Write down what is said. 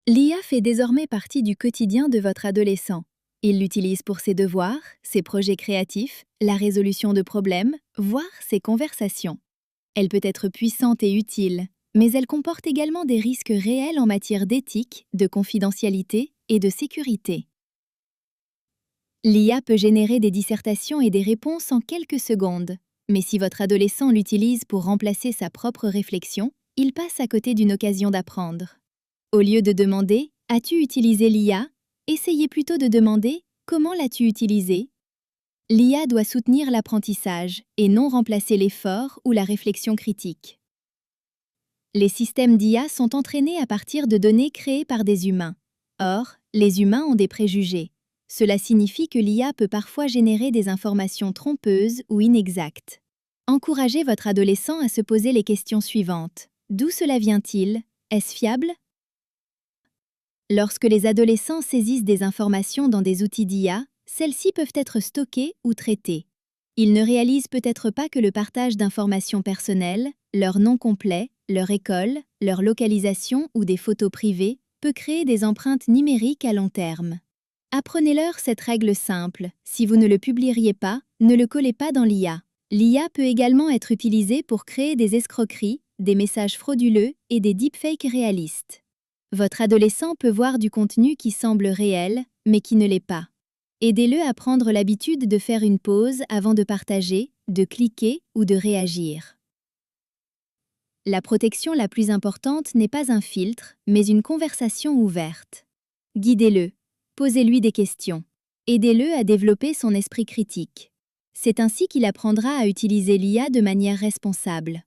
L'IA fait désormais partie du quotidien de votre adolescent. Il l'utilise pour ses devoirs, ses projets créatifs, la résolution de problèmes, voire ses conversations. Elle peut être puissante et utile, mais elle comporte également des risques réels en matière d'éthique, de confidentialité et de sécurité. L'IA peut générer des dissertations et des réponses en quelques secondes, mais si votre adolescent l'utilise pour remplacer sa propre réflexion, il passe à côté d'une occasion d'apprendre. Au lieu de demander « As-tu utilisé l'IA ?», essayez plutôt de demander « Comment l'as-tu utilisé ?» L'IA doit soutenir l'apprentissage et non remplacer l'effort ou la réflexion critique. Les systèmes d'IA sont entraînés à partir de données créées par des humains. Or, les humains ont des préjugés. Cela signifie que l'IA peut parfois générer des informations trompeuses ou inexactes. Encouragez votre adolescent à se poser les questions suivantes. D'où cela vient-il? Est-ce fiable? Lorsque les adolescents saisissent des informations dans des outils d'IA, celles-ci peuvent être stockées ou traitées. Ils ne réalisent peut-être pas que le partage d'informations personnelles, leur nom complet, leur école, leur localisation ou des photos privées peut créer des empreintes numériques à long terme. Apprenez-leur cette règle simple. Si vous ne le publieriez pas, ne le collez pas dans l'IA. L'IA peut également être utilisée pour créer des escroqueries, des messages frauduleux et des deepfakes réalistes. Votre adolescent peut voir du contenu qui semble réel, mais qui ne l'est pas. Aidez-le à prendre l'habitude de faire une pause avant de partager, de cliquer ou de réagir. La protection la plus importante n'est pas un filtre, mais une conversation ouverte. Guidez-le. Posez-lui des questions. Aidez-le à développer son esprit critique. C'est ainsi qu'il apprendra à utiliser l'IA de manière responsable.